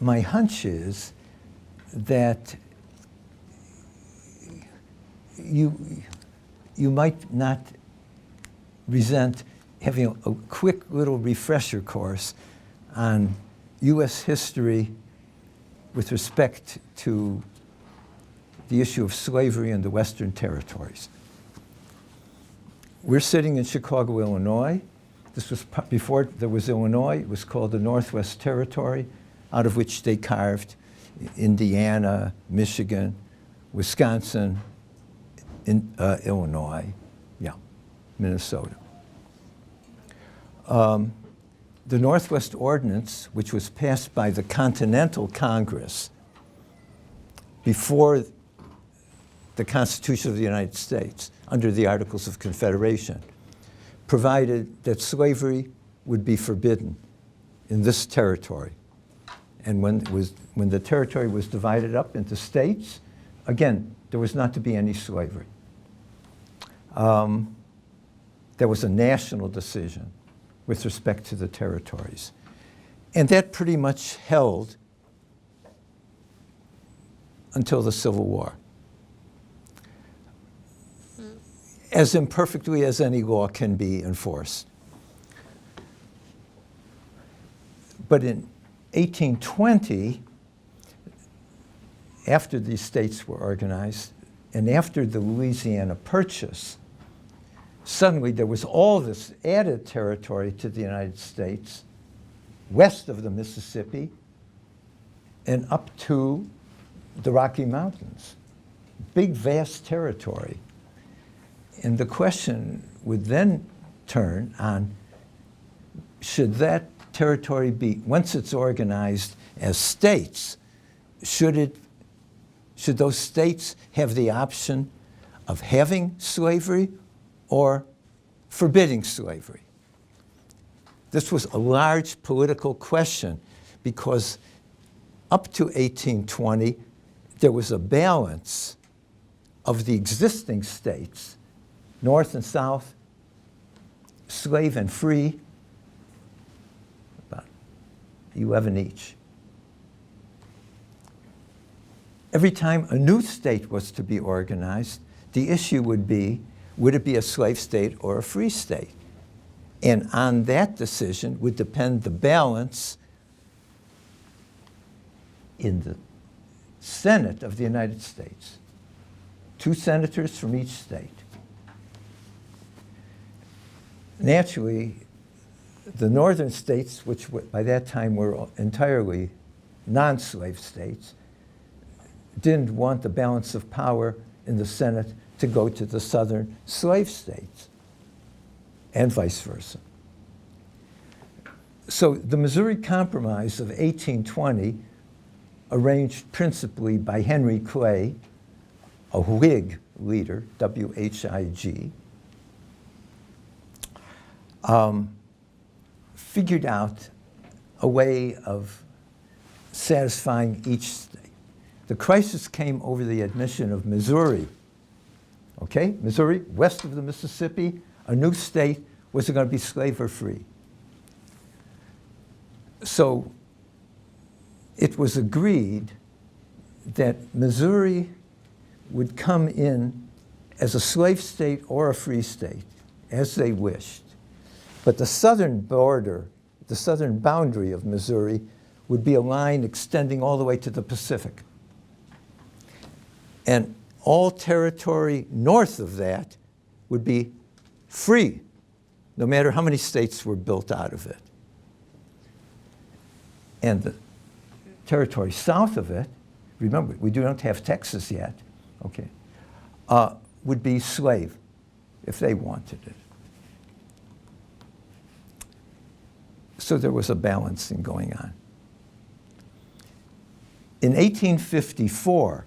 my hunch is that you might not resent having a quick little refresher course on U.S. history with respect to the issue of slavery in the Western territories. We're sitting in Chicago, Illinois. This was before there was Illinois. It was called the Northwest Territory, out of which they carved Indiana, Michigan, Wisconsin, Illinois, Minnesota. The Northwest Ordinance, which was passed by the Continental Congress before the Constitution of the United States, under the Articles of Confederation, provided that slavery would be forbidden in this territory. And when the territory was divided up into states, again, there was not to be any slavery. There was a national decision with respect to the territories. And that pretty much held until the Civil War. As imperfectly as any law can be enforced. But in 1820, after these states were organized, and after the Louisiana Purchase, suddenly there was all this added territory to the United States, west of the Mississippi, and up to the Rocky Mountains. Big, vast territory. And the question would then turn on, should that territory be, once it's organized as states, should those states have the option of having slavery or forbidding slavery? This was a large political question because up to 1820, there was a balance of the existing states, North and South, slave and free, about 11 each. Every time a new state was to be organized, the issue would be, would it be a slave state or a free state? And on that decision would depend the balance in the Senate of the United States. 2 senators from each state. Naturally, the northern states, which by that time were entirely non-slave states, didn't want the balance of power in the Senate to go to the southern slave states, and vice versa. So the Missouri Compromise of 1820, arranged principally by Henry Clay, a Whig leader, W-H-I-G, figured out a way of satisfying each state. The crisis came over the admission of Missouri. Okay, Missouri, west of the Mississippi, a new state. Was it going to be slave or free? So it was agreed that Missouri would come in as a slave state or a free state, as they wished. But the southern border, the southern boundary of Missouri, would be a line extending all the way to the Pacific. And all territory north of that would be free, no matter how many states were built out of it. And the territory south of it, remember, we do not have Texas yet, okay, would be slave if they wanted it. So there was a balancing going on. In 1854,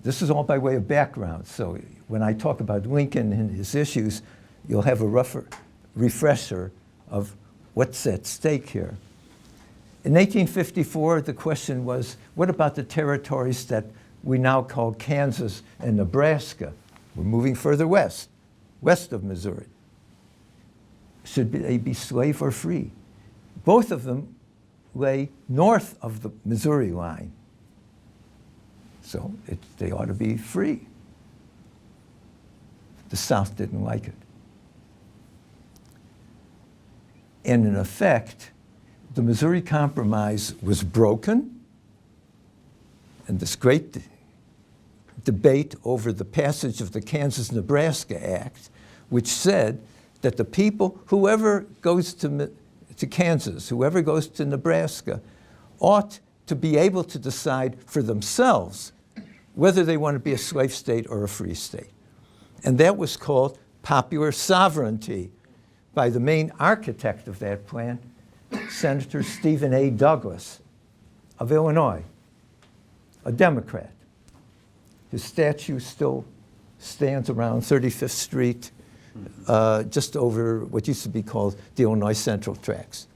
this is all by way of background, so when I talk about Lincoln and his issues, you'll have a refresher of what's at stake here. In 1854, the question was, what about the territories that we now call Kansas and Nebraska? We're moving further west, west of Missouri. Should they be slave or free? Both of them lay north of the Missouri line. So they ought to be free. The South didn't like it. And in effect, the Missouri Compromise was broken, and this great debate over the passage of the Kansas-Nebraska Act, which said that the people, whoever goes to Kansas, whoever goes to Nebraska, ought to be able to decide for themselves whether they want to be a slave state or a free state. And that was called popular sovereignty by the main architect of that plan, Senator Stephen A. Douglass of Illinois, a Democrat. His statue still stands around 35th Street, just over what used to be called the Illinois Central Tracks.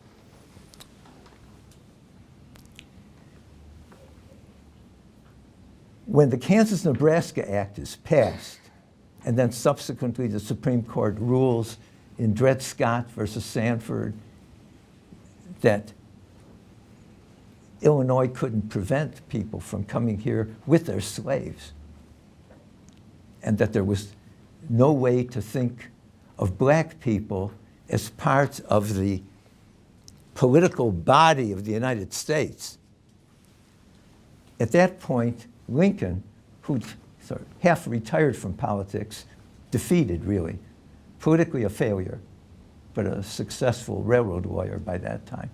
When the Kansas-Nebraska Act is passed, and then subsequently the Supreme Court rules in Dred Scott versus Sanford that Illinois couldn't prevent people from coming here with their slaves, and that there was no way to think of black people as part of the political body of the United States. At that point, Lincoln, who'd sort of half retired from politics, defeated, really, politically a failure, but a successful railroad lawyer by that time,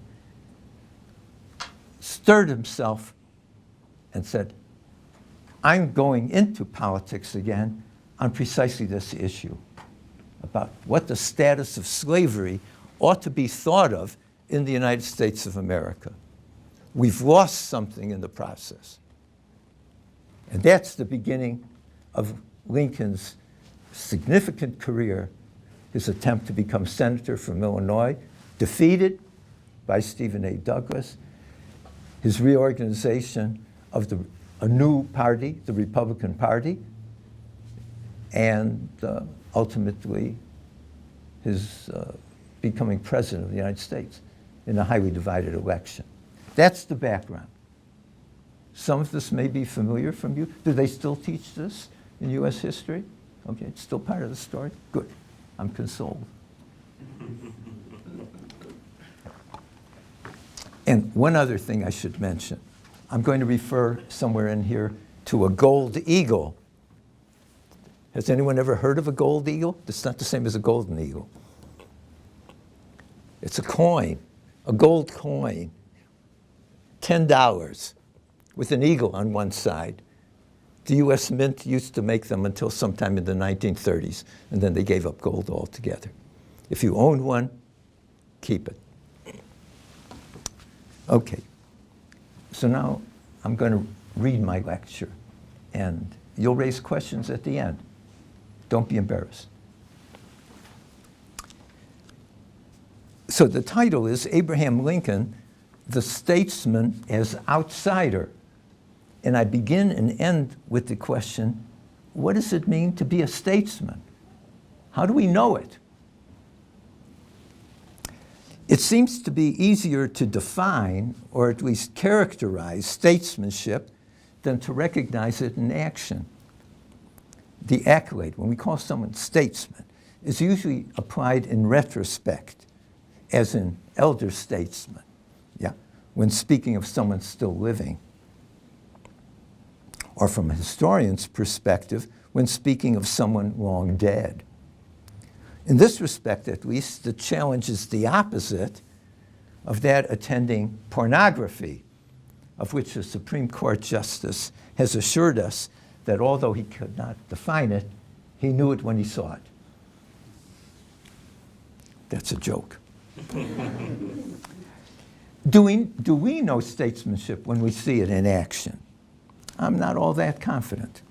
stirred himself and said, I'm going into politics again on precisely this issue about what the status of slavery ought to be thought of in the United States of America. We've lost something in the process. And that's the beginning of Lincoln's significant career, his attempt to become senator from Illinois, defeated by Stephen A. Douglas, his reorganization of a new party, the Republican Party, and ultimately his becoming president of the United States in a highly divided election. That's the background. Some of this may be familiar from you. Do they still teach this in U.S. history? Okay, it's still part of the story? Good. I'm consoled. And one other thing I should mention. I'm going to refer somewhere in here to a gold eagle. Has anyone ever heard of a gold eagle? It's not the same as a golden eagle. It's a coin, a gold coin, $10 with an eagle on one side. The U.S. Mint used to make them until sometime in the 1930s, and then they gave up gold altogether. If you own one, keep it. Okay, so now I'm going to read my lecture, and you'll raise questions at the end. Don't be embarrassed. So the title is Abraham Lincoln, the Statesman as Outsider. And I begin and end with the question, what does it mean to be a statesman? How do we know it? It seems to be easier to define, or at least characterize, statesmanship than to recognize it in action. The accolade, when we call someone statesman, is usually applied in retrospect, as in elder statesman, when speaking of someone still living. Or from a historian's perspective, when speaking of someone long dead. In this respect, at least, the challenge is the opposite of that attending pornography, of which the Supreme Court Justice has assured us that although he could not define it, he knew it when he saw it. That's a joke. Do we know statesmanship when we see it in action? I'm not all that confident.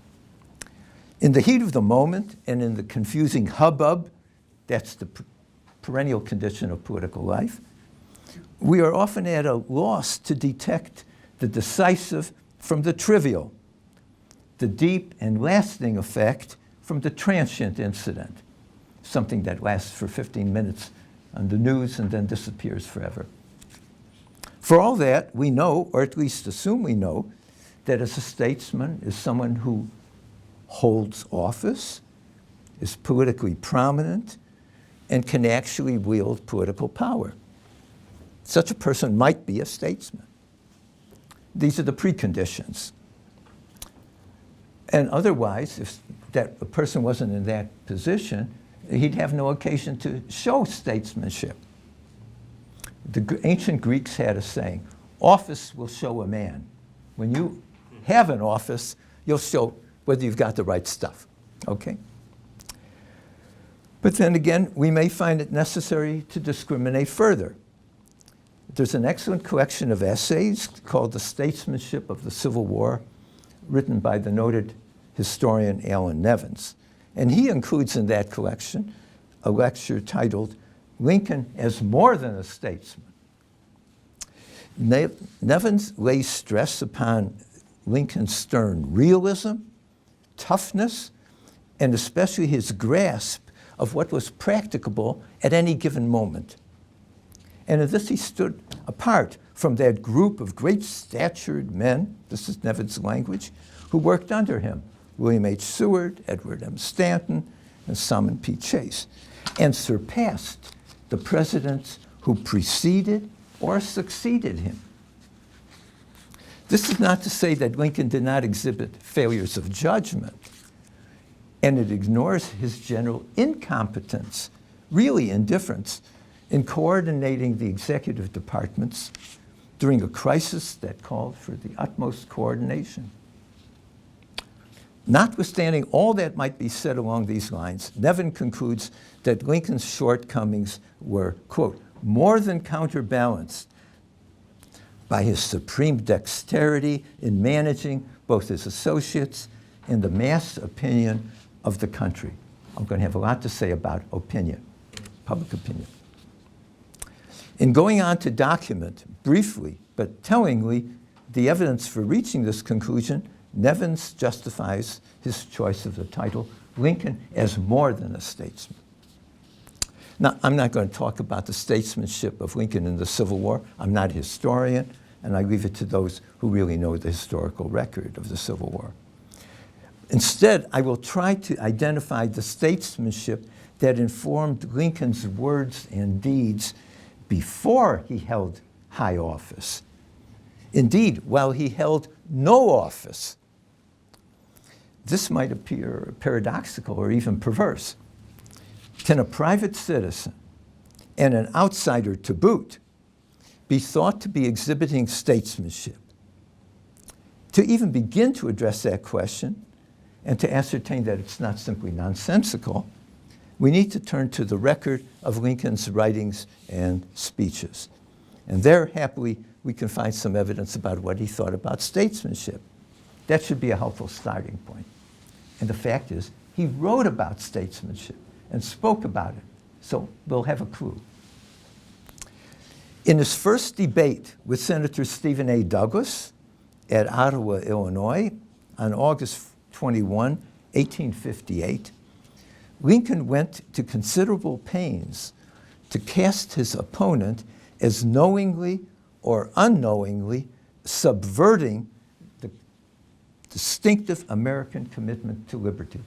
In the heat of the moment and in the confusing hubbub, that's the perennial condition of political life, we are often at a loss to detect the decisive from the trivial, the deep and lasting effect from the transient incident, something that lasts for 15 minutes on the news and then disappears forever. For all that, we know, or at least assume we know, that as a statesman is someone who holds office, is politically prominent, and can actually wield political power. Such a person might be a statesman. These are the preconditions. And otherwise, if that a person wasn't in that position, he'd have no occasion to show statesmanship. The ancient Greeks had a saying, office will show a man. When you have an office, you'll show whether you've got the right stuff, okay? But then again, we may find it necessary to discriminate further. There's an excellent collection of essays called The Statesmanship of the Civil War, written by the noted historian Alan Nevins. And he includes in that collection a lecture titled, Lincoln as More Than a Statesman. Nevins lays stress upon Lincoln's stern realism, toughness, and especially his grasp of what was practicable at any given moment. And in this he stood apart from that group of great statured men, this is Nevins' language, who worked under him, William H. Seward, Edward M. Stanton, and Salmon P. Chase, and surpassed the presidents who preceded or succeeded him. This is not to say that Lincoln did not exhibit failures of judgment, and it ignores his general incompetence, really indifference, in coordinating the executive departments during a crisis that called for the utmost coordination. Notwithstanding all that might be said along these lines, Nevin concludes that Lincoln's shortcomings were, quote, more than counterbalanced by his supreme dexterity in managing both his associates and the mass opinion of the country. I'm going to have a lot to say about opinion, public opinion. In going on to document briefly but tellingly the evidence for reaching this conclusion, Nevins justifies his choice of the title, Lincoln as More Than a Statesman. Now, I'm not going to talk about the statesmanship of Lincoln in the Civil War. I'm not a historian, and I leave it to those who really know the historical record of the Civil War. Instead, I will try to identify the statesmanship that informed Lincoln's words and deeds before he held high office. Indeed, while he held no office. This might appear paradoxical or even perverse. Can a private citizen, and an outsider to boot, be thought to be exhibiting statesmanship? To even begin to address that question, and to ascertain that it's not simply nonsensical, we need to turn to the record of Lincoln's writings and speeches. And there, happily, we can find some evidence about what he thought about statesmanship. That should be a helpful starting point. And the fact is, he wrote about statesmanship and spoke about it, so we'll have a clue. In his first debate with Senator Stephen A. Douglass at Ottawa, Illinois, on August 21, 1858, Lincoln went to considerable pains to cast his opponent as knowingly or unknowingly subverting the distinctive American commitment to liberty.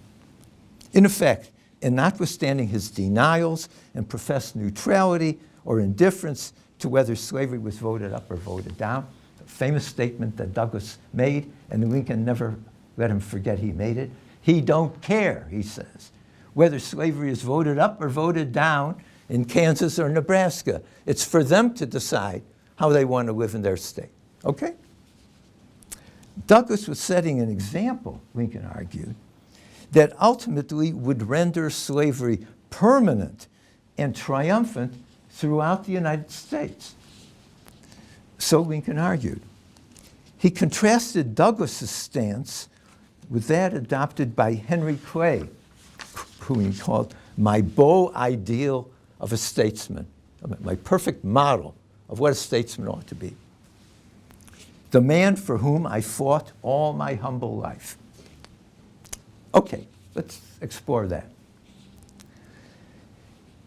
In effect, and notwithstanding his denials and professed neutrality or indifference to whether slavery was voted up or voted down, a famous statement that Douglass made, and Lincoln never let him forget he made it. He don't care, he says, whether slavery is voted up or voted down in Kansas or Nebraska. It's for them to decide how they want to live in their state, okay? Douglass was setting an example, Lincoln argued, that ultimately would render slavery permanent and triumphant throughout the United States. So Lincoln argued. He contrasted Douglass's stance with that adopted by Henry Clay, whom he called my beau ideal of a statesman, my perfect model of what a statesman ought to be. The man for whom I fought all my humble life. Okay, let's explore that.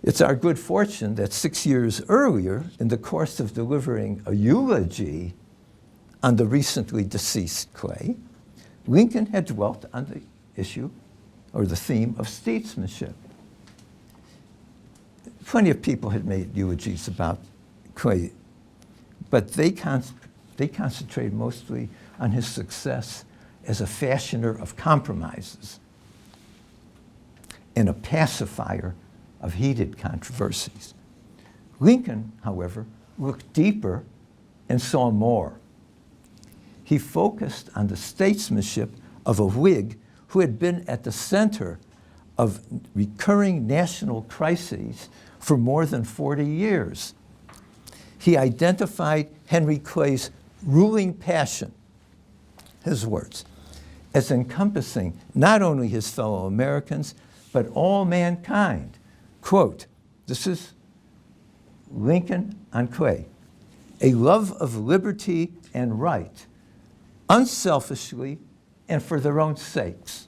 It's our good fortune that 6 years earlier, in the course of delivering a eulogy on the recently deceased Clay, Lincoln had dwelt on the issue or the theme of statesmanship. Plenty of people had made eulogies about Clay, but they concentrated mostly on his success as a fashioner of compromises and a pacifier of heated controversies. Lincoln, however, looked deeper and saw more. He focused on the statesmanship of a Whig who had been at the center of recurring national crises for more than 40 years. He identified Henry Clay's ruling passion, his words, as encompassing not only his fellow Americans, but all mankind. Quote, this is Lincoln on Clay, a love of liberty and right, unselfishly and for their own sakes.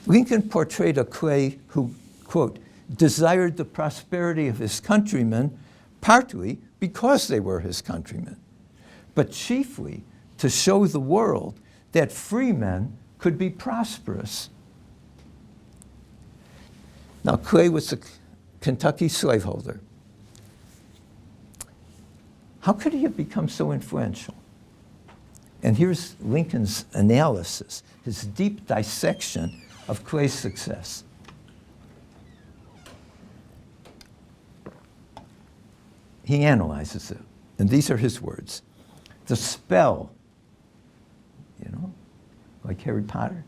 Lincoln portrayed a Clay who, quote, desired the prosperity of his countrymen partly because they were his countrymen, but chiefly to show the world that free men could be prosperous. Now, Clay was a Kentucky slaveholder. How could he have become so influential? And here's Lincoln's analysis, his deep dissection of Clay's success. He analyzes it, and these are his words. The spell, you know, like Harry Potter.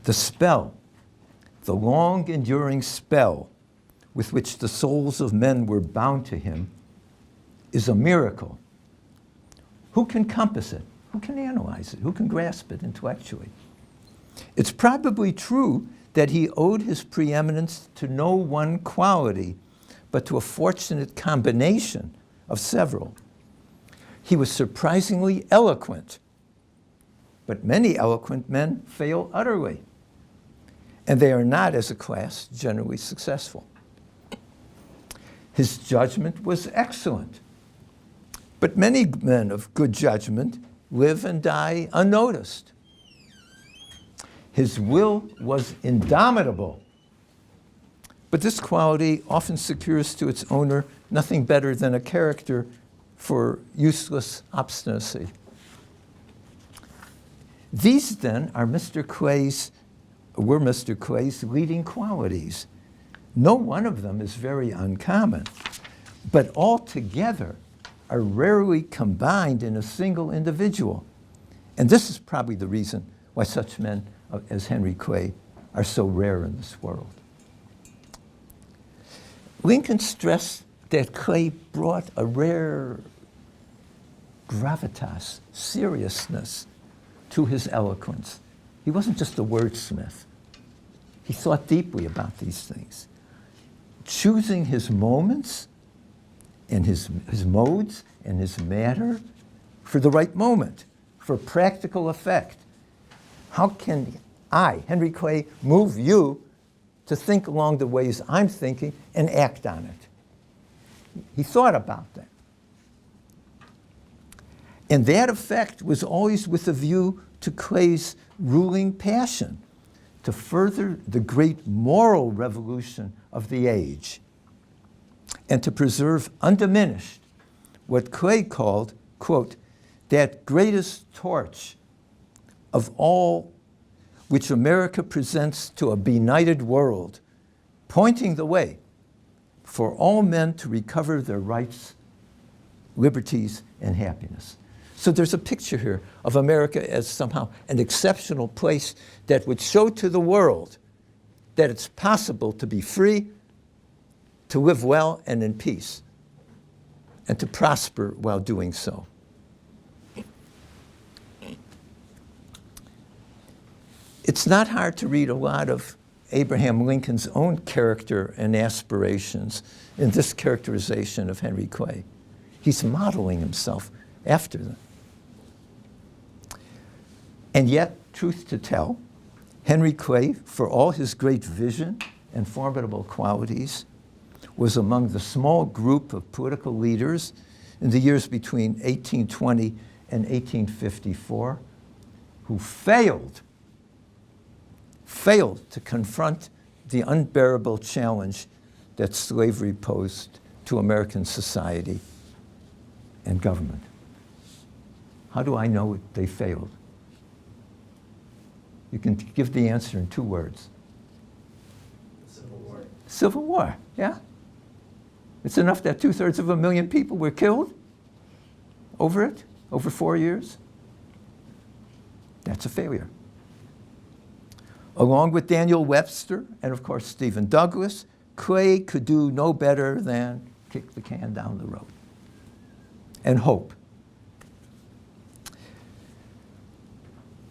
The spell, the long enduring spell with which the souls of men were bound to him is a miracle. Who can compass it? Who can analyze it? Who can grasp it intellectually? It's probably true that he owed his preeminence to no one quality, but to a fortunate combination of several. He was surprisingly eloquent, but many eloquent men fail utterly, and they are not, as a class, generally successful. His judgment was excellent, but many men of good judgment live and die unnoticed. His will was indomitable, but this quality often secures to its owner nothing better than a character for useless obstinacy. These then are Mr. Clay's leading qualities. No one of them is very uncommon, but all together are rarely combined in a single individual. And this is probably the reason why such men as Henry Clay are so rare in this world. Lincoln stressed that Clay brought a rare gravitas, seriousness to his eloquence. He wasn't just a wordsmith. He thought deeply about these things, choosing his moments and his modes and his matter for the right moment, for practical effect. How can I, Henry Clay, move you to think along the ways I'm thinking and act on it? He thought about that. And that effect was always with a view to Clay's ruling passion, to further the great moral revolution of the age, and to preserve undiminished what Clay called, quote, that greatest torch of all which America presents to a benighted world, pointing the way for all men to recover their rights, liberties, and happiness. So there's a picture here of America as somehow an exceptional place that would show to the world that it's possible to be free, to live well and in peace, and to prosper while doing so. It's not hard to read a lot of Abraham Lincoln's own character and aspirations in this characterization of Henry Clay. He's modeling himself after them. And yet, truth to tell, Henry Clay, for all his great vision and formidable qualities, was among the small group of political leaders in the years between 1820 and 1854 who failed to confront the unbearable challenge that slavery posed to American society and government. How do I know they failed? You can give the answer in 2 words. Civil War. Civil War, yeah. It's enough that 2/3 people were killed over it, over 4 years. That's a failure. Along with Daniel Webster and, of course, Stephen Douglas, Clay could do no better than kick the can down the road and hope.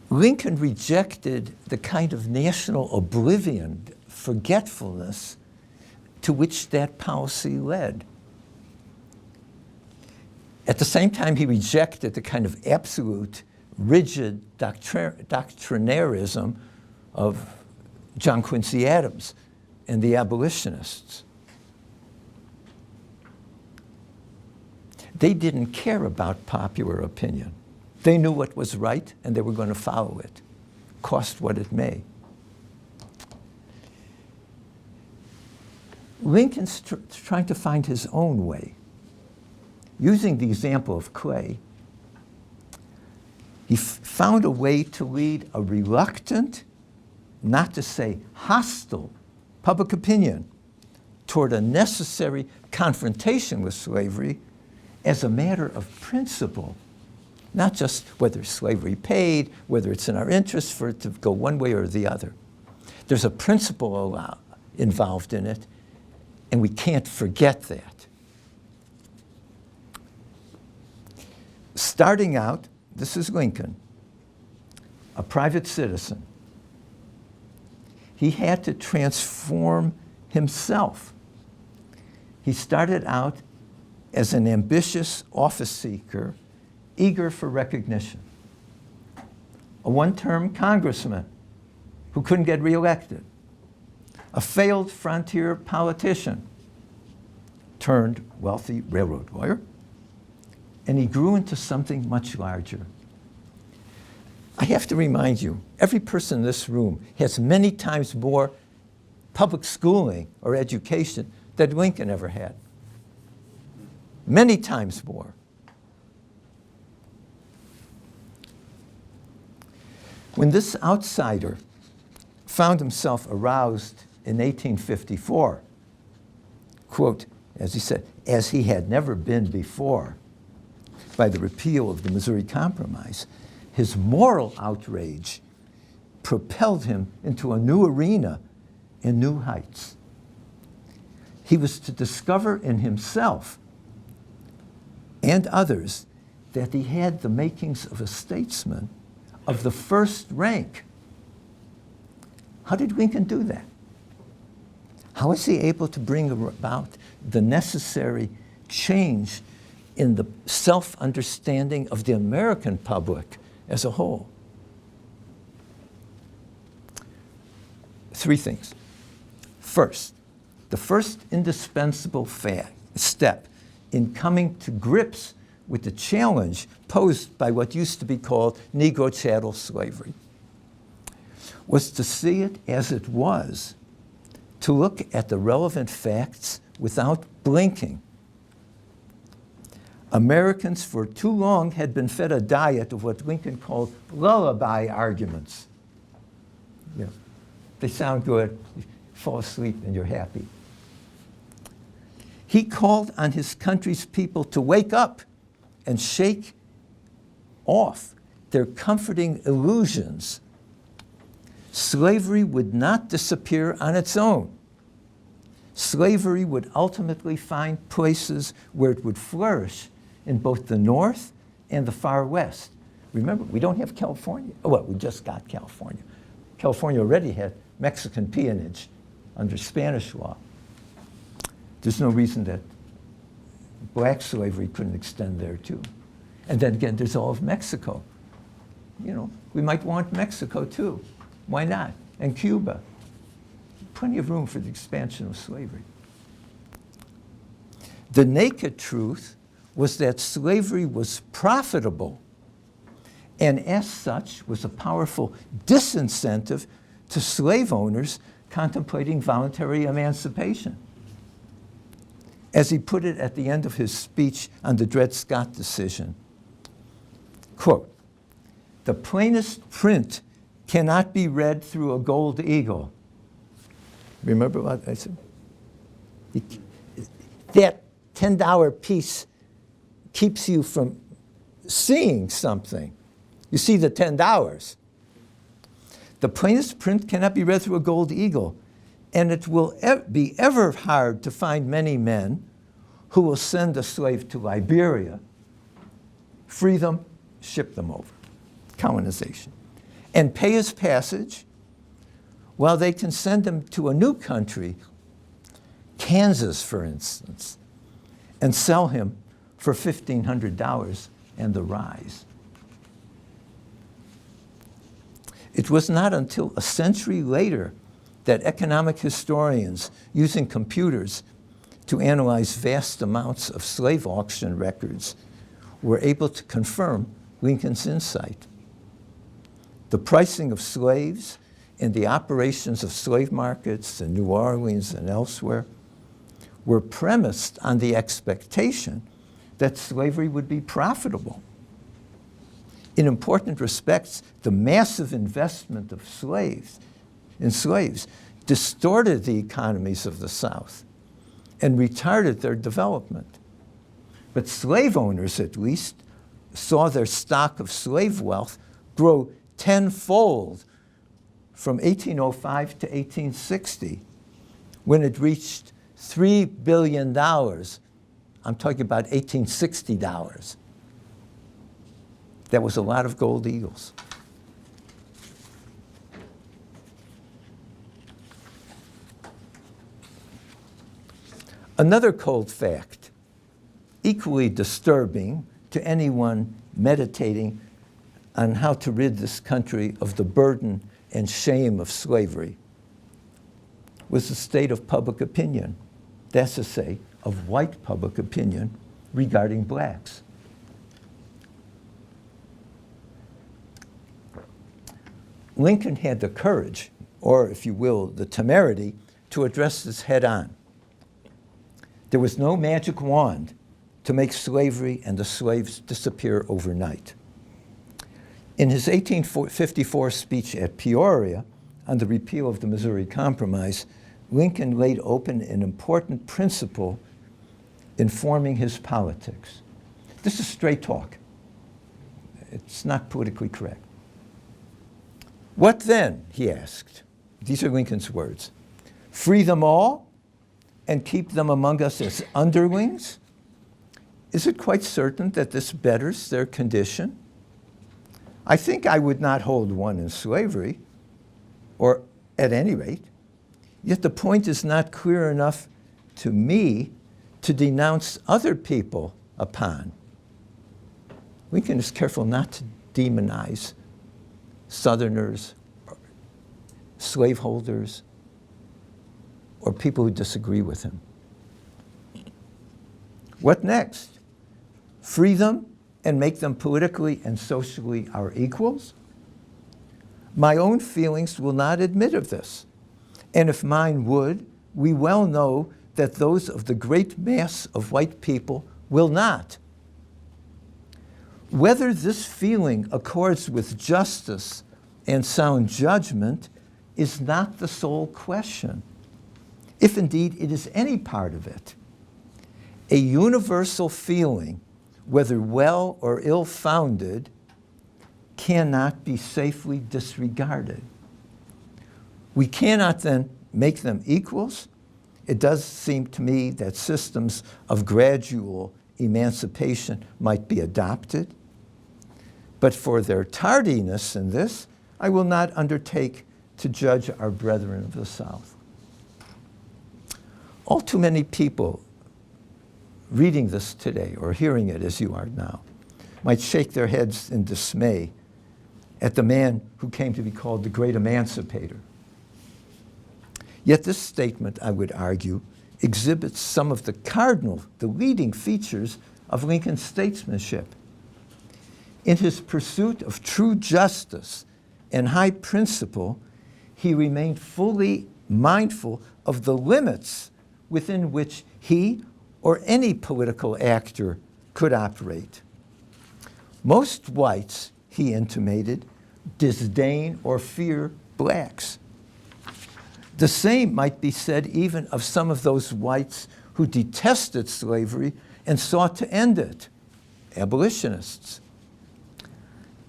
Lincoln rejected the kind of national oblivion, forgetfulness, to which that policy led. At the same time, he rejected the kind of absolute, rigid doctrinarism of John Quincy Adams and the abolitionists. They didn't care about popular opinion. They knew what was right, and they were going to follow it, cost what it may. Lincoln's trying to find his own way. Using the example of Clay, he found a way to lead a reluctant, not to say hostile, public opinion toward a necessary confrontation with slavery as a matter of principle, not just whether slavery paid, whether it's in our interest for it to go one way or the other. There's a principle involved in it, and we can't forget that. Starting out, this is Lincoln, a private citizen. He had to transform himself. He started out as an ambitious office seeker, eager for recognition. A one-term congressman who couldn't get reelected. A failed frontier politician turned wealthy railroad lawyer. And he grew into something much larger. I have to remind you, every person in this room has many times more public schooling or education than Lincoln ever had. Many times more. When this outsider found himself aroused in 1854, quote, as he said, as he had never been before, by the repeal of the Missouri Compromise, his moral outrage propelled him into a new arena and new heights. He was to discover in himself and others that he had the makings of a statesman of the first rank. How did Lincoln do that? How was he able to bring about the necessary change in the self-understanding of the American public as a whole? 3 things. First, the first indispensable step in coming to grips with the challenge posed by what used to be called Negro chattel slavery was to see it as it was, to look at the relevant facts without blinking. Americans for too long had been fed a diet of what Lincoln called lullaby arguments. You know, they sound good, you fall asleep and you're happy. He called on his country's people to wake up and shake off their comforting illusions. Slavery would not disappear on its own. Slavery would ultimately find places where it would flourish in both the North and the far West. Remember, we don't have California. Oh, well, we just got California. California already had Mexican peonage under Spanish law. There's no reason that black slavery couldn't extend there too. And then again, there's all of Mexico. You know, we might want Mexico too. Why not? And Cuba. plenty of room for the expansion of slavery. The naked truth was that slavery was profitable and as such was a powerful disincentive to slave owners contemplating voluntary emancipation. As he put it at the end of his speech on the Dred Scott decision, quote, "The plainest print cannot be read through a gold eagle." Remember what I said? That $10 piece keeps you from seeing something. You see the $10. The plainest print cannot be read through a gold eagle, and it will be ever hard to find many men who will send a slave to Liberia, free them, ship them over, colonization, and pay his passage, while they can send him to a new country, Kansas, for instance, and sell him for $1,500 and the rise. It was not until a century later that economic historians, using computers to analyze vast amounts of slave auction records, were able to confirm Lincoln's insight. The pricing of slaves and the operations of slave markets in New Orleans and elsewhere were premised on the expectation that slavery would be profitable. In important respects, the massive investment of slaves distorted the economies of the South and retarded their development. But slave owners, at least, saw their stock of slave wealth grow tenfold from 1805 to 1860, when it reached $3 billion. I'm talking about $1860. That was a lot of gold eagles. Another cold fact, equally disturbing to anyone meditating on how to rid this country of the burden and shame of slavery, was the state of public opinion, that's to say, of white public opinion regarding blacks. Lincoln had the courage, or if you will, the temerity, to address this head on. There was no magic wand to make slavery and the slaves disappear overnight. In his 1854 speech at Peoria on the repeal of the Missouri Compromise, Lincoln laid open an important principle informing his politics. This is straight talk. It's not politically correct. "What then?" he asked. These are Lincoln's words. "Free them all and keep them among us as underlings? Is it quite certain that this betters their condition? I think I would not hold one in slavery, or at any rate. Yet the point is not clear enough to me to denounce other people upon." Lincoln is careful not to demonize Southerners, or slaveholders, or people who disagree with him. What next? Free them and make them politically and socially our equals? My own feelings will not admit of this, and if mine would, we well know that those of the great mass of white people will not. Whether this feeling accords with justice and sound judgment is not the sole question, if indeed it is any part of it. A universal feeling, whether well or ill-founded, cannot be safely disregarded. We cannot then make them equals. It does seem to me that systems of gradual emancipation might be adopted. But for their tardiness in this, I will not undertake to judge our brethren of the South. All too many people reading this today, or hearing it as you are now, might shake their heads in dismay at the man who came to be called the great emancipator. Yet this statement, I would argue, exhibits some of the leading features of Lincoln's statesmanship. In his pursuit of true justice and high principle, he remained fully mindful of the limits within which he or any political actor could operate. Most whites, he intimated, disdain or fear blacks. The same might be said even of some of those whites who detested slavery and sought to end it, abolitionists.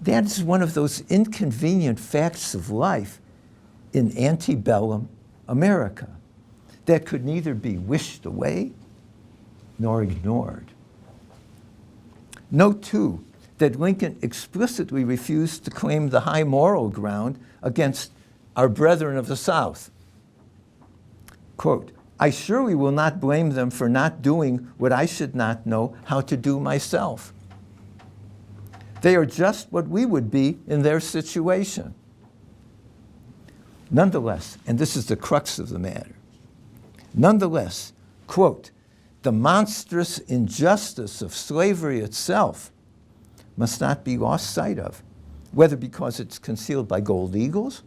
That is one of those inconvenient facts of life in antebellum America that could neither be wished away nor ignored. Note, too, that Lincoln explicitly refused to claim the high moral ground against our brethren of the South. Quote, "I surely will not blame them for not doing what I should not know how to do myself. They are just what we would be in their situation." Nonetheless, and this is the crux of the matter, nonetheless, quote, "the monstrous injustice of slavery itself must not be lost sight of, whether because it's concealed by gold eagles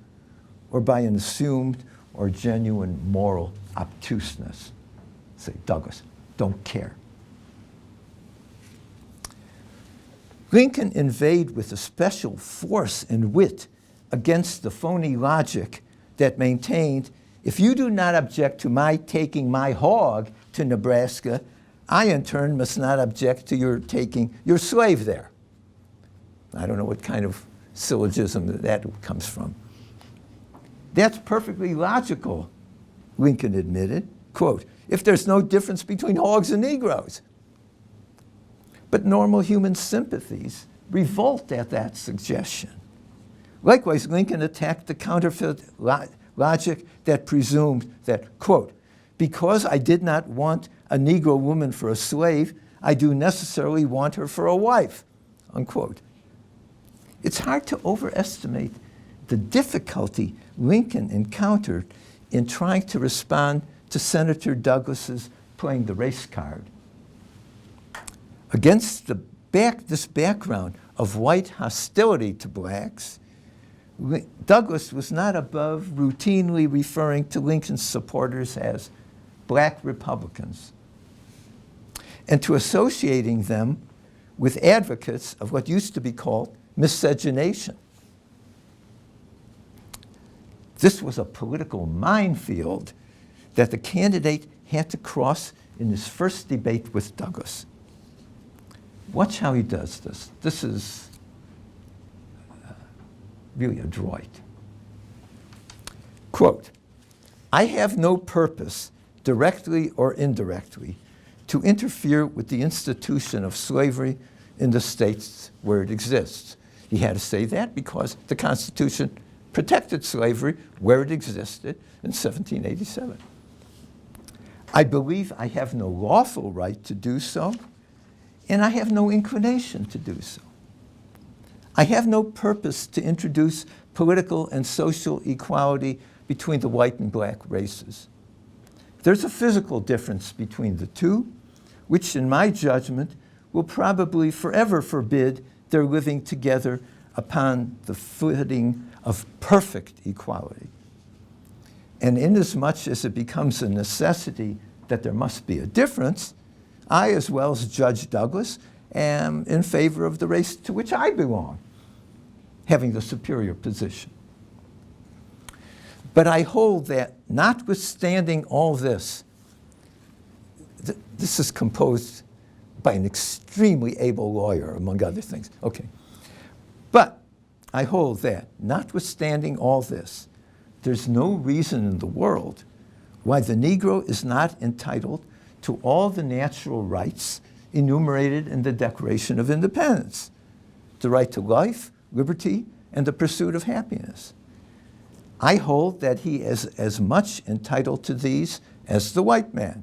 or by an assumed or genuine moral obtuseness." Say, Douglass, don't care. Lincoln inveighed with a special force and wit against the phony logic that maintained, if you do not object to my taking my hog to Nebraska, I in turn must not object to your taking your slave there. I don't know what kind of syllogism that comes from. That's perfectly logical, Lincoln admitted. Quote, "if there's no difference between hogs and Negroes." But normal human sympathies revolt at that suggestion. Likewise, Lincoln attacked the counterfeit logic that presumed that, quote, "because I did not want a Negro woman for a slave, I do necessarily want her for a wife," unquote. It's hard to overestimate the difficulty Lincoln encountered in trying to respond to Senator Douglas's playing the race card. Against this background of white hostility to blacks, Douglass was not above routinely referring to Lincoln's supporters as black Republicans and to associating them with advocates of what used to be called miscegenation. This was a political minefield that the candidate had to cross in his first debate with Douglass. Watch how he does this. This is really adroit. Quote, "I have no purpose, directly or indirectly, to interfere with the institution of slavery in the states where it exists." He had to say that because the Constitution protected slavery where it existed in 1787. "I believe I have no lawful right to do so, and I have no inclination to do so. I have no purpose to introduce political and social equality between the white and black races. There's a physical difference between the two, which in my judgment will probably forever forbid their living together upon the footing of perfect equality. And inasmuch as it becomes a necessity that there must be a difference, I, as well as Judge Douglas, am in favor of the race to which I belong, having the superior position. But I hold that notwithstanding all this, this is composed by an extremely able lawyer, among other things. Okay. But I hold that notwithstanding all this, there's no reason in the world why the Negro is not entitled to all the natural rights enumerated in the Declaration of Independence: the right to life, liberty, and the pursuit of happiness. I hold that he is as much entitled to these as the white man.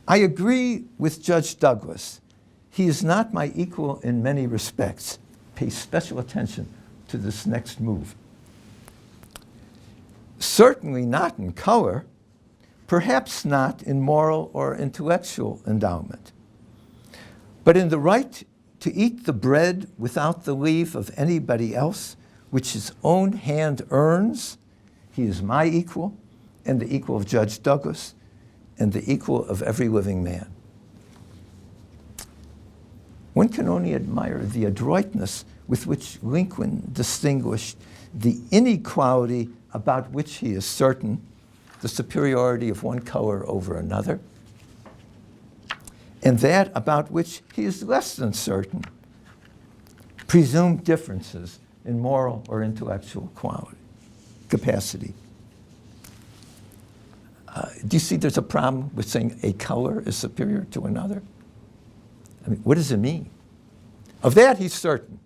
I agree with Judge Douglas. He is not my equal in many respects. Pay special attention to this next move. certainly not in color, perhaps not in moral or intellectual endowment, but in the right to eat the bread without the leave of anybody else, which his own hand earns. He is my equal, and the equal of Judge Douglas, and the equal of every living man. One can only admire the adroitness with which Lincoln distinguished the inequality about which he is certain, the superiority of one color over another, and that about which he is less than certain, presumed differences in moral or intellectual capacity. Do you see there's a problem with saying a color is superior to another? I mean, what does it mean? Of that, he's certain.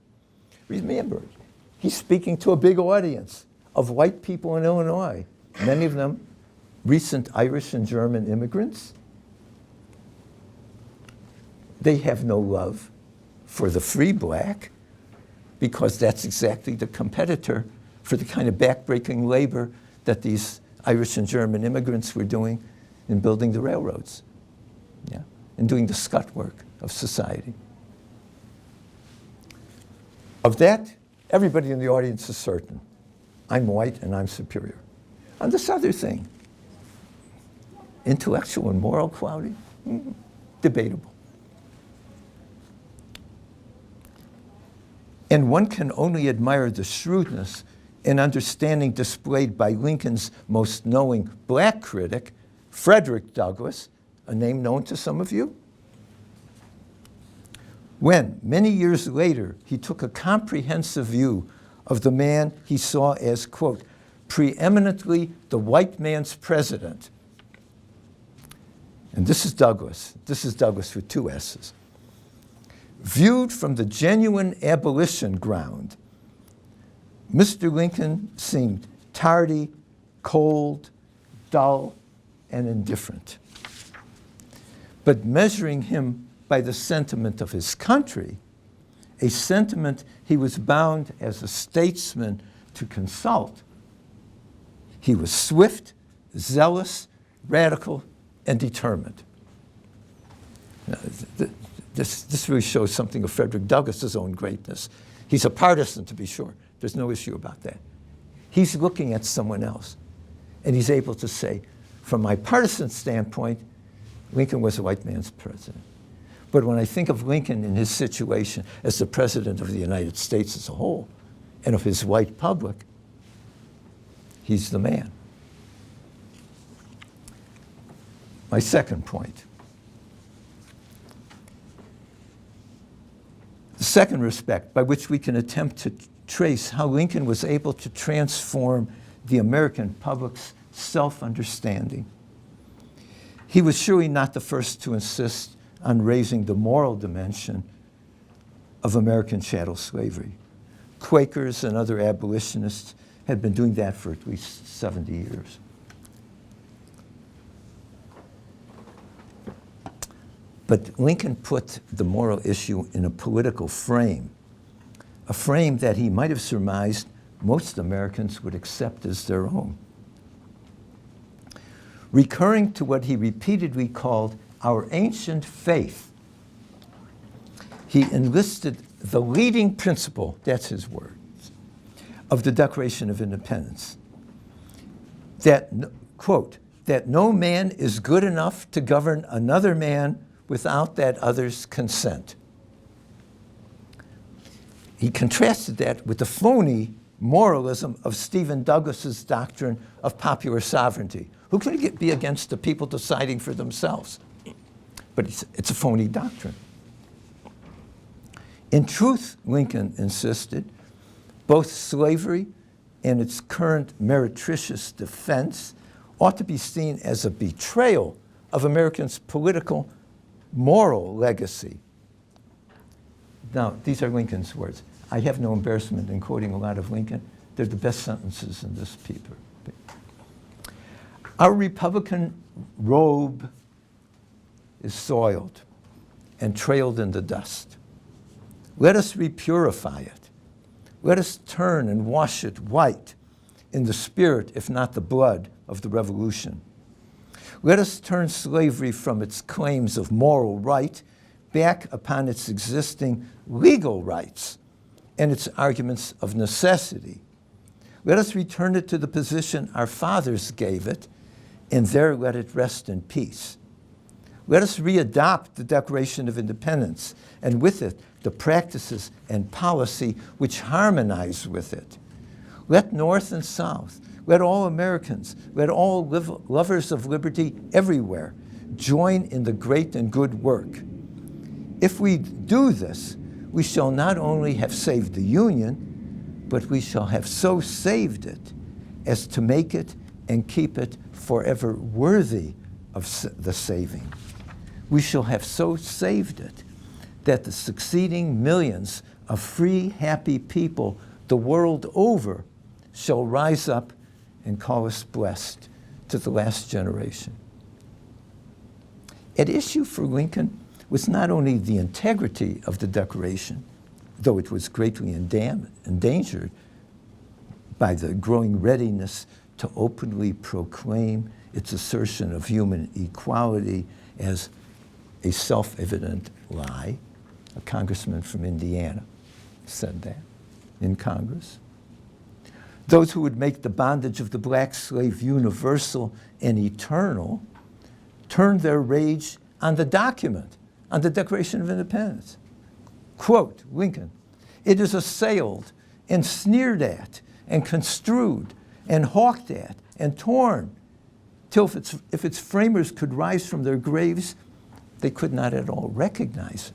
Remember, he's speaking to a big audience of white people in Illinois, many of them recent Irish and German immigrants. They have no love for the free black because that's exactly the competitor for the kind of backbreaking labor that these Irish and German immigrants were doing in building the railroads, yeah, and doing the scut work of society. Of that, everybody in the audience is certain. I'm white and I'm superior. On this other thing, intellectual and moral quality, debatable. And one can only admire the shrewdness and understanding displayed by Lincoln's most knowing black critic, Frederick Douglass, a name known to some of you, when, many years later, he took a comprehensive view of the man he saw as, quote, preeminently the white man's president. And this is Douglass. This is Douglass with two S's. Viewed from the genuine abolition ground, Mr. Lincoln seemed tardy, cold, dull, and indifferent. But measuring him by the sentiment of his country, a sentiment he was bound as a statesman to consult, he was swift, zealous, radical, and determined. Now, this really shows something of Frederick Douglass's own greatness. He's a partisan, to be sure. There's no issue about that. He's looking at someone else, and he's able to say, from my partisan standpoint, Lincoln was a white man's president. But when I think of Lincoln in his situation as the president of the United States as a whole, and of his white public, he's the man. My second point. The second respect by which we can attempt to trace how Lincoln was able to transform the American public's self-understanding. He was surely not the first to insist on raising the moral dimension of American chattel slavery. Quakers and other abolitionists had been doing that for at least 70 years. But Lincoln put the moral issue in a political frame, a frame that he might have surmised most Americans would accept as their own. Recurring to what he repeatedly called our ancient faith, he enlisted the leading principle, that's his words, of the Declaration of Independence, that, quote, that no man is good enough to govern another man without that other's consent. He contrasted that with the phony moralism of Stephen Douglas's doctrine of popular sovereignty. Who can be against the people deciding for themselves? But it's a phony doctrine. In truth, Lincoln insisted, both slavery and its current meretricious defense ought to be seen as a betrayal of Americans' political, moral legacy. Now, these are Lincoln's words. I have no embarrassment in quoting a lot of Lincoln. They're the best sentences in this paper. Our Republican robe is soiled and trailed in the dust. Let us repurify it. Let us turn and wash it white in the spirit, if not the blood, of the Revolution. Let us turn slavery from its claims of moral right back upon its existing legal rights and its arguments of necessity. Let us return it to the position our fathers gave it, and there let it rest in peace. Let us readopt the Declaration of Independence, and with it, the practices and policy which harmonize with it. Let North and South, let all Americans, let all lovers of liberty everywhere join in the great and good work. If we do this, we shall not only have saved the Union, but we shall have so saved it as to make it and keep it forever worthy of the saving. We shall have so saved it that the succeeding millions of free, happy people the world over shall rise up and call us blessed to the last generation. At issue for Lincoln was not only the integrity of the Declaration, though it was greatly endangered by the growing readiness to openly proclaim its assertion of human equality as a self-evident lie. A congressman from Indiana said that in Congress. Those who would make the bondage of the black slave universal and eternal turned their rage on the document, on the Declaration of Independence. Quote, Lincoln, "It is assailed and sneered at and construed and hawked at and torn till if its framers could rise from their graves, they could not at all recognize it."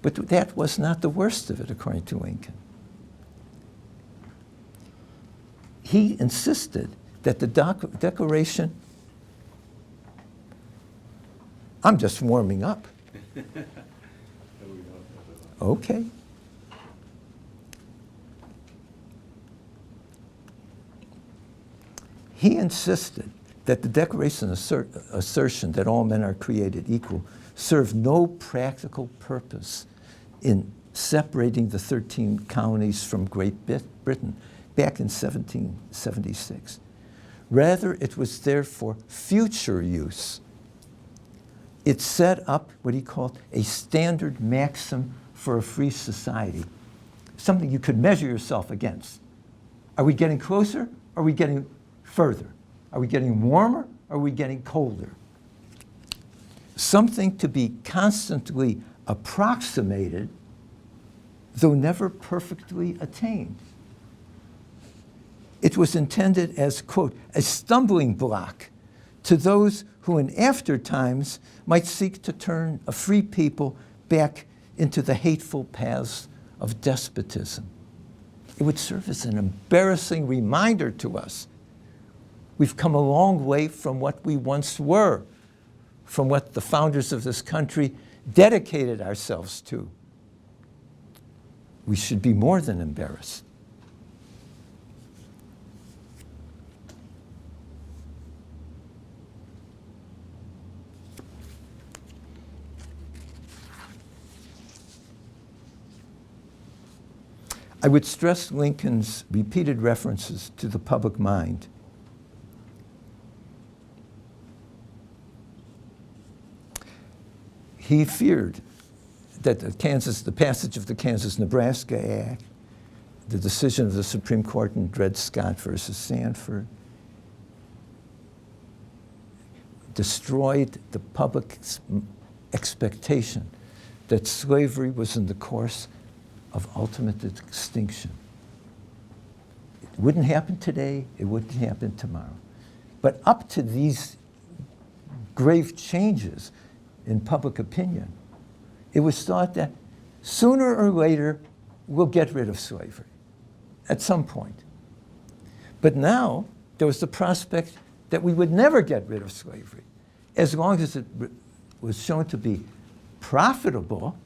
But that was not the worst of it, according to Lincoln. He insisted that the Declaration, I'm just warming up. Okay. He insisted that the Declaration assertion that all men are created equal served no practical purpose in separating the 13 colonies from Great Britain back in 1776. Rather, it was there for future use. It set up what he called a standard maxim for a free society, something you could measure yourself against. Are we getting closer? Are we getting further? Are we getting warmer? Are we getting colder? Something to be constantly approximated, though never perfectly attained. It was intended as, quote, a stumbling block to those who in after times might seek to turn a free people back into the hateful paths of despotism. It would serve as an embarrassing reminder to us. We've come a long way from what we once were, from what the founders of this country dedicated ourselves to. We should be more than embarrassed. I would stress Lincoln's repeated references to the public mind. He feared that the passage of the Kansas-Nebraska Act, the decision of the Supreme Court in Dred Scott versus Sanford, destroyed the public's expectation that slavery was in the course of ultimate extinction. It wouldn't happen today, it wouldn't happen tomorrow. But up to these grave changes in public opinion, it was thought that sooner or later we'll get rid of slavery at some point. But now there was the prospect that we would never get rid of slavery as long as it was shown to be profitable.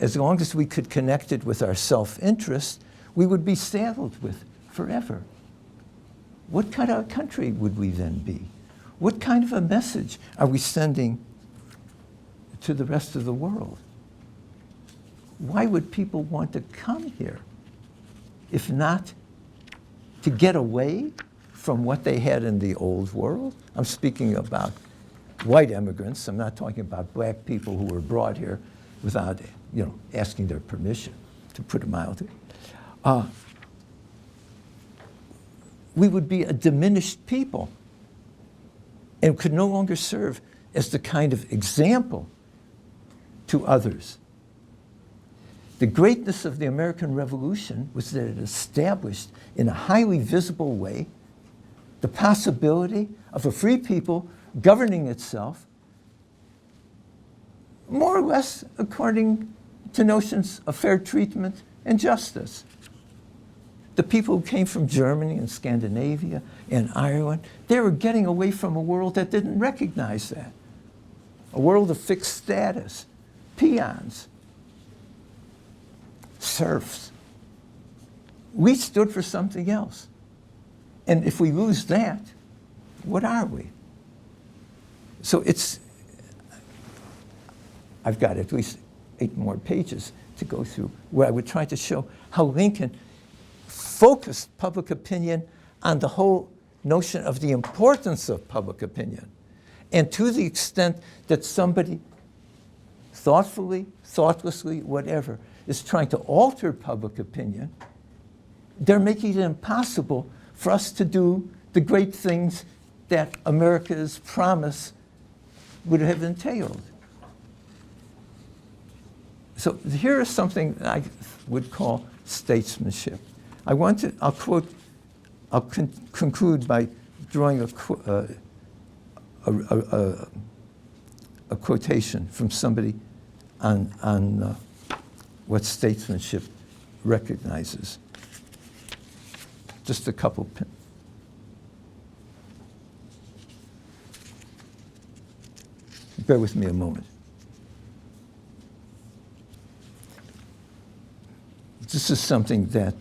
As long as we could connect it with our self-interest, we would be saddled with forever. What kind of country would we then be? What kind of a message are we sending to the rest of the world? Why would people want to come here if not to get away from what they had in the old world. I'm speaking about white immigrants. I'm not talking about black people who were brought here without, asking their permission, to put it mildly. We would be a diminished people and could no longer serve as the kind of example to others. The greatness of the American Revolution was that it established in a highly visible way the possibility of a free people governing itself more or less according to notions of fair treatment and justice. The people who came from Germany and Scandinavia and Ireland, they were getting away from a world that didn't recognize that. A world of fixed status, peons, serfs. We stood for something else. And if we lose that, what are we? So I've got at least 8 more pages to go through where I would try to show how Lincoln focused public opinion on the whole notion of the importance of public opinion. And to the extent that somebody thoughtfully, thoughtlessly, whatever, is trying to alter public opinion, they're making it impossible for us to do the great things that America's promise would have entailed. So here is something I would call statesmanship. I'll conclude by drawing a quotation from somebody on what statesmanship recognizes. Just a couple. Bear with me a moment. This is something that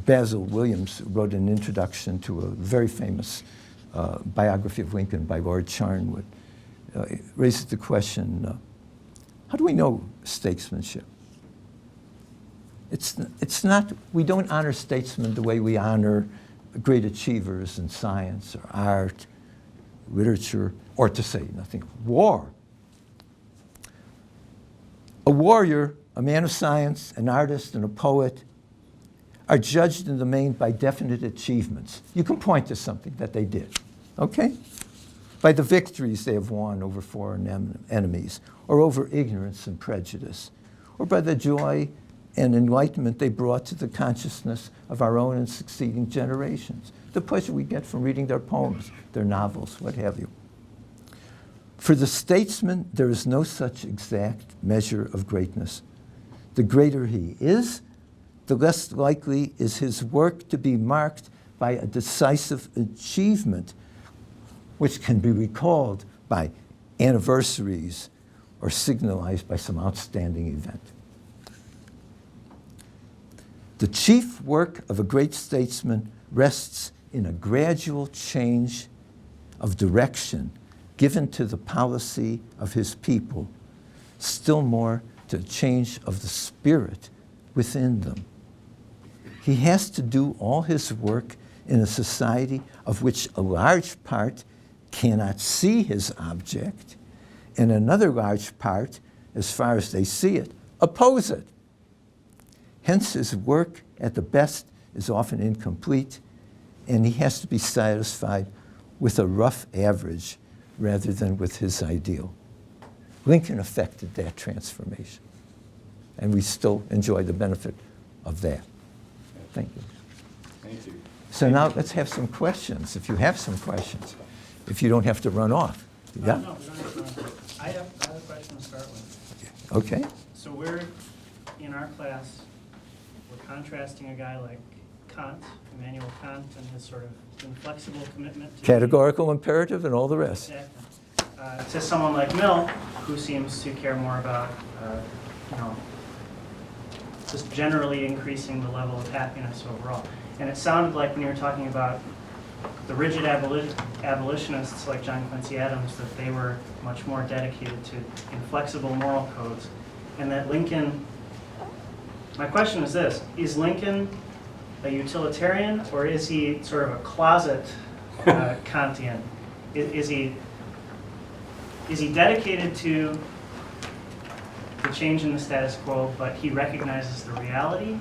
Basil Williams wrote an introduction to a very famous biography of Lincoln by Lord Charnwood. It raises the question, how do we know statesmanship? It's not, we don't honor statesmen the way we honor great achievers in science or art, literature, or to say nothing, war. A warrior, a man of science, an artist, and a poet are judged in the main by definite achievements. You can point to something that they did, okay? By the victories they have won over foreign enemies, or over ignorance and prejudice, or by the joy and enlightenment they brought to the consciousness of our own and succeeding generations, the pleasure we get from reading their poems, their novels, what have you. For the statesman, there is no such exact measure of greatness. The greater he is, the less likely is his work to be marked by a decisive achievement, which can be recalled by anniversaries or signalized by some outstanding event. The chief work of a great statesman rests in a gradual change of direction given to the policy of his people, still more to a change of the spirit within them. He has to do all his work in a society of which a large part cannot see his object, and another large part, as far as they see it, oppose it. Hence, his work at the best is often incomplete, and he has to be satisfied with a rough average rather than with his ideal. Lincoln effected that transformation, and we still enjoy the benefit of that. Thank you. Thank you. So now let's have some questions, if you have some questions, if you don't have to run off. Yeah? No, we don't have to run. I have a question to start with. Okay. So we're, in our class, we're contrasting a guy like Kant, Immanuel Kant, and his sort of inflexible commitment to Categorical imperative and all the rest. Exactly. To someone like Mill, who seems to care more about, just generally increasing the level of happiness overall. And it sounded like when you were talking about the rigid abolitionists like John Quincy Adams, that they were much more dedicated to inflexible moral codes. And that Lincoln, my question is this, is Lincoln a utilitarian, or is he sort of a closet Kantian? Is he dedicated to the change in the status quo, but he recognizes the reality?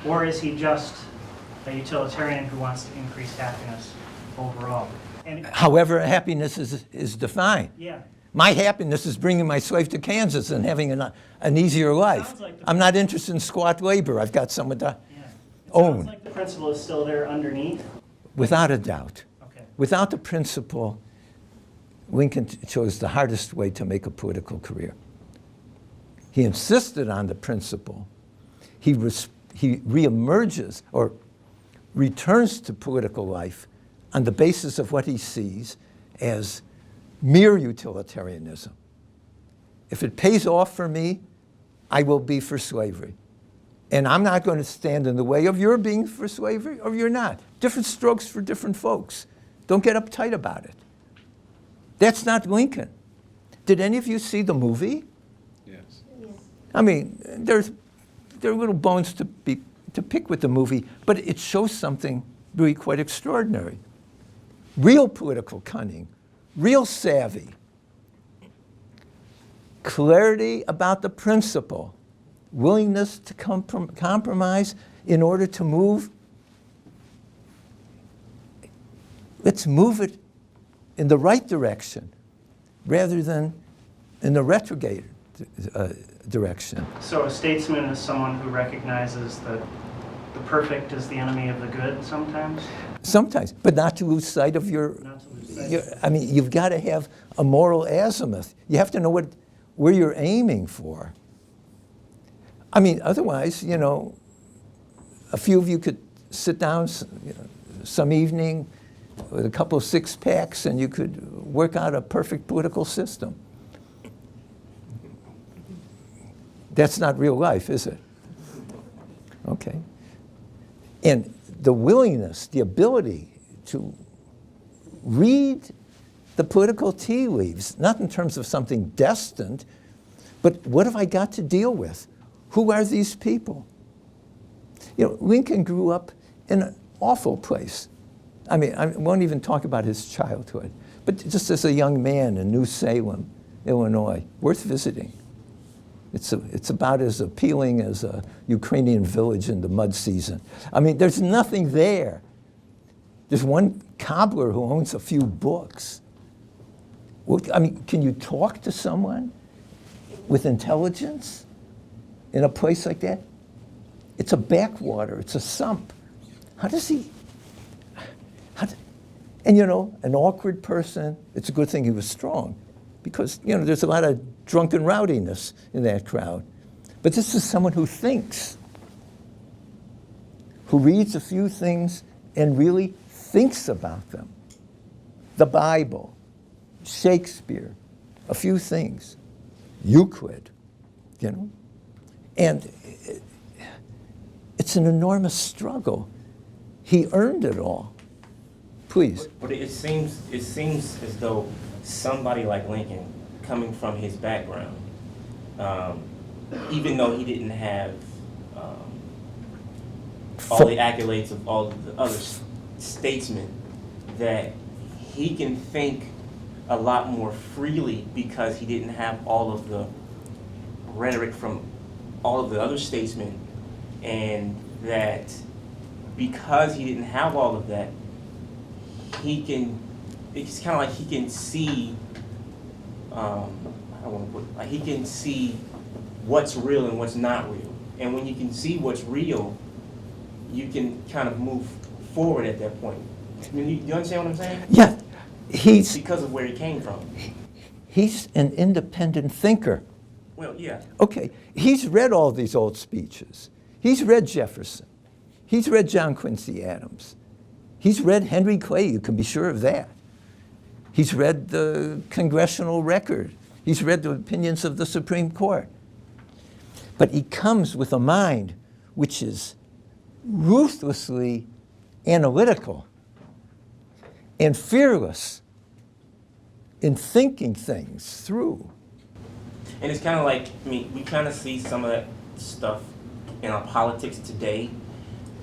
Or is he just a utilitarian who wants to increase happiness overall? And However happiness is defined. yeah, My happiness is bringing my slave to Kansas and having an easier life. Sounds like the- I'm not interested in squat labor. I've got someone to yeah. It own. sounds like the principle is still there underneath. Without a doubt. Okay. Without the principle, Lincoln chose the hardest way to make a political career. He insisted on the principle. He reemerges or returns to political life on the basis of what he sees as mere utilitarianism. If it pays off for me, I will be for slavery. And I'm not going to stand in the way of your being for slavery or you're not. Different strokes for different folks. Don't get uptight about it. That's not Lincoln. Did any of you see the movie? Yes. I mean, there are little bones to pick with the movie, but it shows something really quite extraordinary. Real political cunning, real savvy, clarity about the principle, willingness to compromise in order to move. Let's move it in the right direction rather than in the retrograde direction. So a statesman is someone who recognizes that the perfect is the enemy of the good sometimes? Sometimes, but not to lose sight of your, Not to lose sight. I mean, you've got to have a moral azimuth. You have to know where you're aiming for. I mean, otherwise, you know, a few of you could sit down some evening with a couple of six-packs and you could work out a perfect political system. That's not real life, is it? Okay. And the willingness, the ability to read the political tea leaves, not in terms of something destined, but what have I got to deal with? Who are these people? You know, Lincoln grew up in an awful place. I mean, I won't even talk about his childhood, but just as a young man in New Salem, Illinois, worth visiting. It's about as appealing as a Ukrainian village in the mud season. I mean, there's nothing there. There's one cobbler who owns a few books. I mean, can you talk to someone with intelligence in a place like that? It's a backwater. It's a sump. How does he... And, you know, an awkward person, it's a good thing he was strong because, you know, there's a lot of drunken rowdiness in that crowd. But this is someone who thinks, who reads a few things and really thinks about them. The Bible, Shakespeare, a few things, Euclid, you know. And it's an enormous struggle. He earned it all. Please. But it seems as though somebody like Lincoln, coming from his background, even though he didn't have all the accolades of all the other statesmen, that he can think a lot more freely because he didn't have all of the rhetoric from all of the other statesmen, and that because he didn't have all of that, it's kind of like he can see, he can see what's real and what's not real. And when you can see what's real, you can kind of move forward at that point. I mean, you understand what I'm saying? Yeah, Because of where he came from. he's an independent thinker. Well, yeah. Okay, he's read all these old speeches. He's read Jefferson. He's read John Quincy Adams. He's read Henry Clay, you can be sure of that. He's read the congressional record. He's read the opinions of the Supreme Court. But he comes with a mind which is ruthlessly analytical and fearless in thinking things through. And it's kind of like, I mean, we kind of see some of that stuff in our politics today,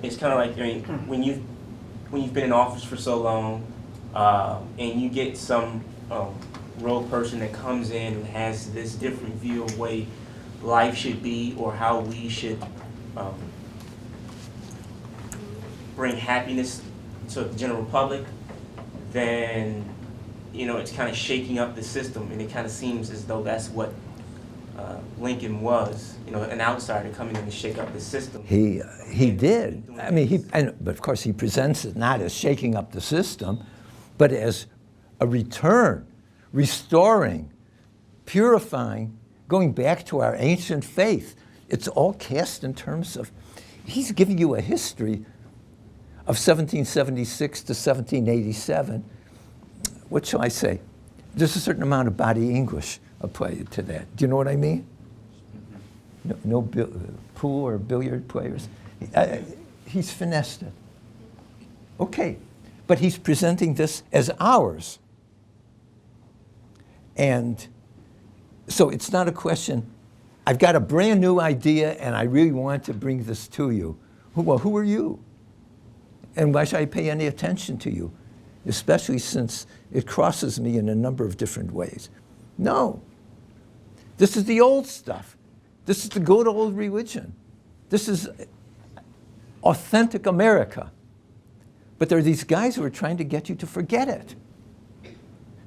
it's kind of like, I mean, when you've been in office for so long, and you get some rogue person that comes in and has this different view of way life should be, or how we should bring happiness to the general public, then, you know, it's kind of shaking up the system, and it kind of seems as though that's what Lincoln was, you know, an outsider coming in to shake up the system. He did. I mean, but of course he presents it not as shaking up the system, but as a return, restoring, purifying, going back to our ancient faith. It's all cast in terms of, he's giving you a history of 1776 to 1787. What shall I say? There's a certain amount of body English applied to that. Do you know what I mean? No pool or billiard players. He's finessed it. Okay, but he's presenting this as ours. And so it's not a question, I've got a brand new idea and I really want to bring this to you. Well, who are you? And why should I pay any attention to you? Especially since it crosses me in a number of different ways. No. This is the old stuff. This is the good old religion. This is authentic America. But there are these guys who are trying to get you to forget it.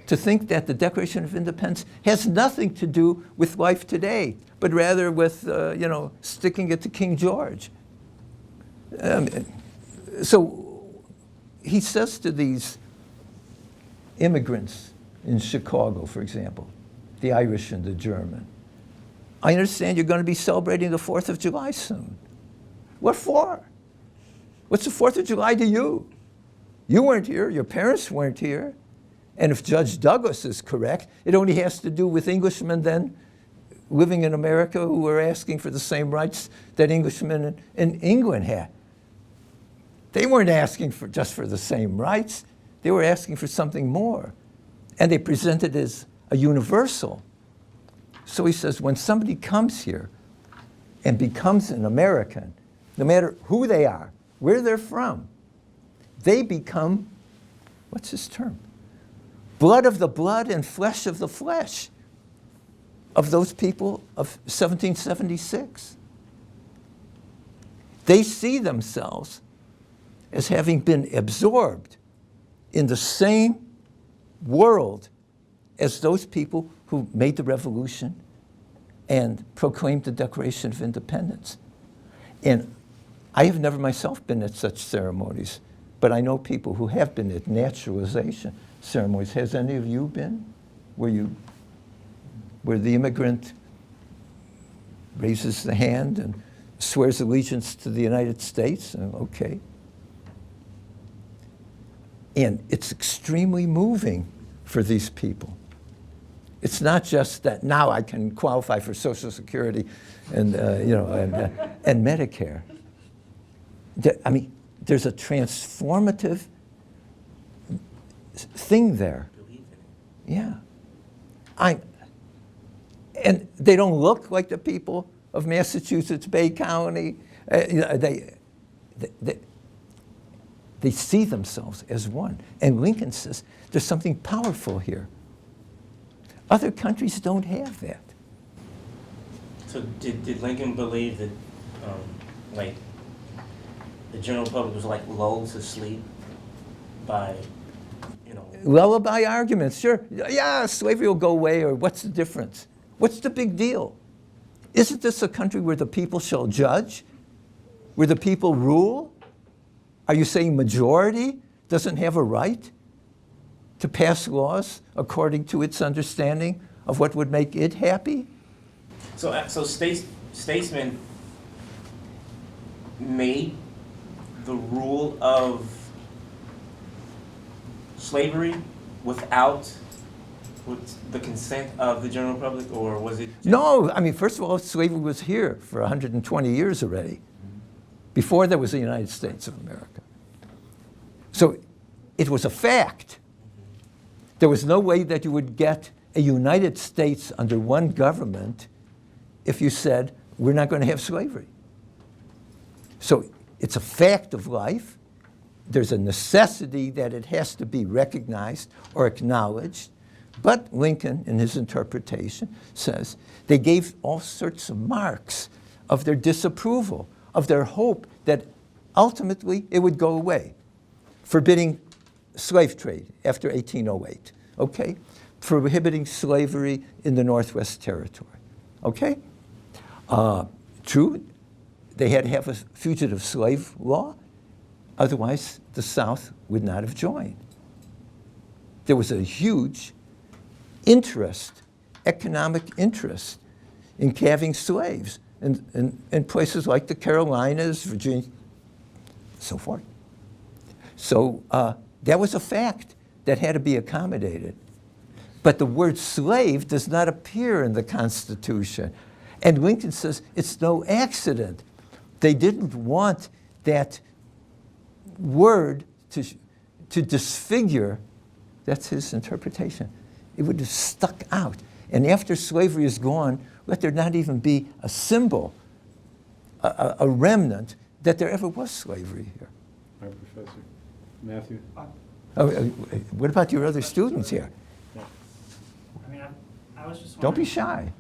To think that the Declaration of Independence has nothing to do with life today, but rather with, sticking it to King George. So he says to these immigrants in Chicago, for example, the Irish and the German, I understand you're going to be celebrating the 4th of July soon. What for? What's the 4th of July to you? You weren't here, your parents weren't here. And if Judge Douglass is correct, it only has to do with Englishmen then living in America who were asking for the same rights that Englishmen in England had. They weren't asking just for the same rights. They were asking for something more. And they presented it as a universal. So he says, when somebody comes here and becomes an American, no matter who they are, where they're from, they become, what's his term? Blood of the blood and flesh of the flesh of those people of 1776. They see themselves as having been absorbed in the same world as those people who made the revolution and proclaimed the Declaration of Independence. And I have never myself been at such ceremonies, but I know people who have been at naturalization ceremonies. Has any of you been? Where the immigrant raises the hand and swears allegiance to the United States? Okay. And it's extremely moving for these people. It's not just that now I can qualify for Social Security and and Medicare. I mean, there's a transformative thing there. Yeah. And they don't look like the people of Massachusetts Bay County. They see themselves as one. And Lincoln says there's something powerful here. Other countries don't have that. So did Lincoln believe that, the general public was lulled to sleep by, Lullaby arguments, sure. Yeah, slavery will go away, or what's the difference? What's the big deal? Isn't this a country where the people shall judge? Where the people rule? Are you saying majority doesn't have a right to pass laws according to its understanding of what would make it happy? So statesmen made the rule of slavery without the consent of the general public, or was it? No, I mean, first of all, slavery was here for 120 years already, before there was the United States of America. So it was a fact. There was no way that you would get a United States under one government if you said, we're not going to have slavery. So It's a fact of life. There's a necessity that it has to be recognized or acknowledged. But Lincoln, in his interpretation, says they gave all sorts of marks of their disapproval, of their hope that ultimately it would go away. Forbidding slave trade after 1808, okay? Prohibiting slavery in the Northwest Territory, okay? True, they had to have a fugitive slave law, otherwise the South would not have joined. There was a huge interest, economic interest, in having slaves in places like the Carolinas, Virginia, so forth. So that was a fact that had to be accommodated. But the word slave does not appear in the Constitution. And Lincoln says it's no accident. They didn't want that word to disfigure, that's his interpretation. It would have stuck out. And after slavery is gone, let there not even be a symbol, a remnant, that there ever was slavery here. Hi, Professor. Matthew? What about your other students here? I mean, I was just Don't be wondering- shy.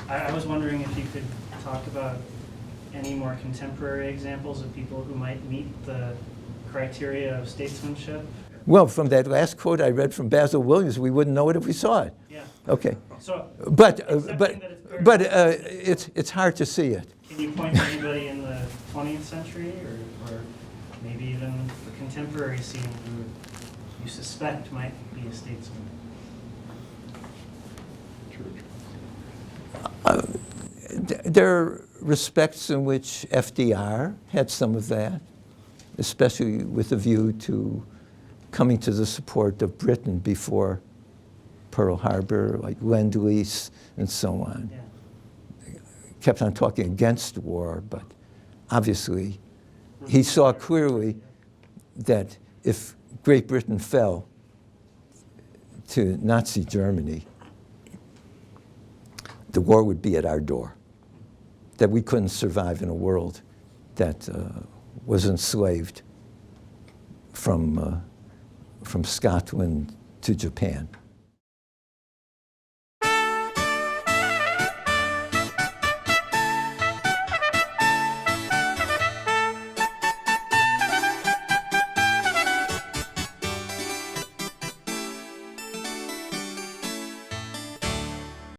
I was wondering if you could talk about any more contemporary examples of people who might meet the criteria of statesmanship. Well, from that last quote I read from Basil Williams, we wouldn't know it if we saw it. Yeah. Okay. So, But accepting that it's but very- it's hard to see it. can you point to anybody in the 20th century or maybe even the contemporary scene who you suspect might be a statesman? There are respects in which FDR had some of that, especially with a view to coming to the support of Britain before Pearl Harbor, like Lend-Lease and so on. Yeah. Kept on talking against war, but obviously he saw clearly that if Great Britain fell to Nazi Germany, the war would be at our door, that we couldn't survive in a world that was enslaved from Scotland to Japan.